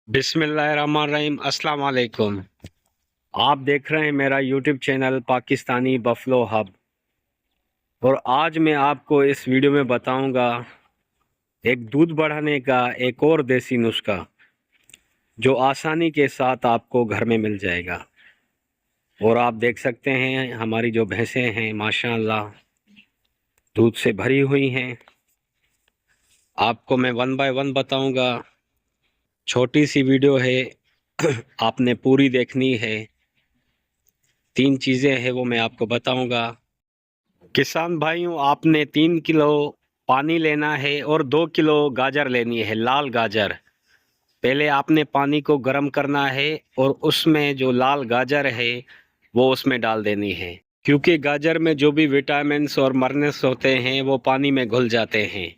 बिस्मिल्लाहिर्रहमानिर्रहीम, अस्सलाम वालेकुम। आप देख रहे हैं मेरा YouTube channel Pakistani buffalo hub. और आज मैं आपको इस वीडियो में बताऊंगा एक दूध बढ़ाने का एक और देसी नुस्खा जो आसानी के साथ आपको घर में मिल जाएगा। और आप देख सकते हैं हमारी जो भैंसें हैं माशाअल्लाह दूध से भरी हुई हैं। आपको मैं वन बाय वन बताऊंगा। छोटी सी वीडियो है आपने पूरी देखनी है। 3 चीज़ें हैं वो मैं आपको बताऊंगा। किसान भाइयों, आपने 3 किलो पानी लेना है और 2 किलो गाजर लेनी है, लाल गाजर। पहले आपने पानी को गर्म करना है और उसमें जो लाल गाजर है वो उसमें डाल देनी है, क्योंकि गाजर में जो भी विटामिन्स और मिनरल्स होते हैं वो पानी में घुल जाते हैं।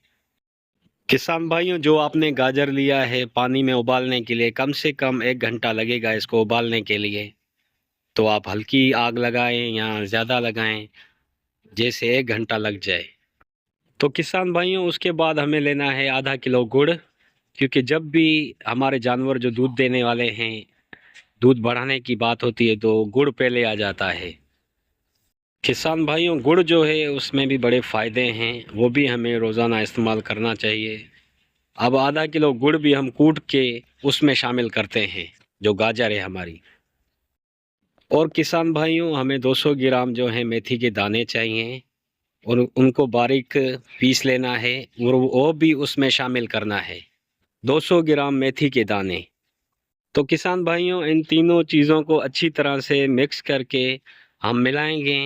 किसान भाइयों, जो आपने गाजर लिया है पानी में उबालने के लिए, कम से कम 1 घंटा लगेगा इसको उबालने के लिए। तो आप हल्की आग लगाएं या ज़्यादा लगाएं, जैसे 1 घंटा लग जाए। तो किसान भाइयों, उसके बाद हमें लेना है आधा किलो गुड़, क्योंकि जब भी हमारे जानवर जो दूध देने वाले हैं, दूध बढ़ाने की बात होती है तो गुड़ पहले आ जाता है। किसान भाइयों, गुड़ जो है उसमें भी बड़े फ़ायदे हैं, वो भी हमें रोज़ाना इस्तेमाल करना चाहिए। अब आधा किलो गुड़ भी हम कूट के उसमें शामिल करते हैं, जो गाजर है हमारी। और किसान भाइयों, हमें 200 ग्राम जो है मेथी के दाने चाहिए और उनको बारीक पीस लेना है और वो भी उसमें शामिल करना है, 200 ग्राम मेथी के दाने। तो किसान भाइयों, इन तीनों चीज़ों को अच्छी तरह से मिक्स करके हम मिलाएंगे।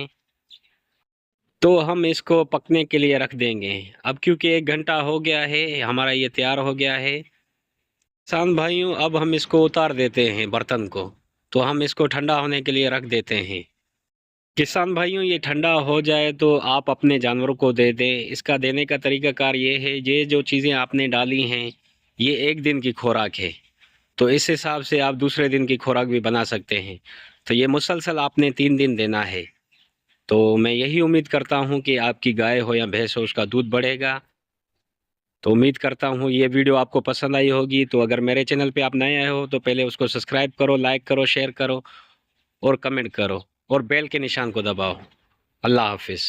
तो हम इसको पकने के लिए रख देंगे। अब क्योंकि 1 घंटा हो गया है, हमारा ये तैयार हो गया है। किसान भाइयों, अब हम इसको उतार देते हैं बर्तन को। तो हम इसको ठंडा होने के लिए रख देते हैं। किसान भाइयों, ये ठंडा हो जाए तो आप अपने जानवरों को दे दें। इसका देने का तरीकाकार ये है, ये जो चीज़ें आपने डाली हैं ये 1 दिन की खुराक है, तो इस हिसाब से आप दूसरे दिन की खुराक भी बना सकते हैं। तो ये मुसलसल आपने 3 दिन देना है। तो मैं यही उम्मीद करता हूँ कि आपकी गाय हो या भैंस हो उसका दूध बढ़ेगा। तो उम्मीद करता हूँ ये वीडियो आपको पसंद आई होगी। तो अगर मेरे चैनल पे आप नए आए हो तो पहले उसको सब्सक्राइब करो, लाइक करो, शेयर करो और कमेंट करो और बेल के निशान को दबाओ। अल्लाह हाफिज़।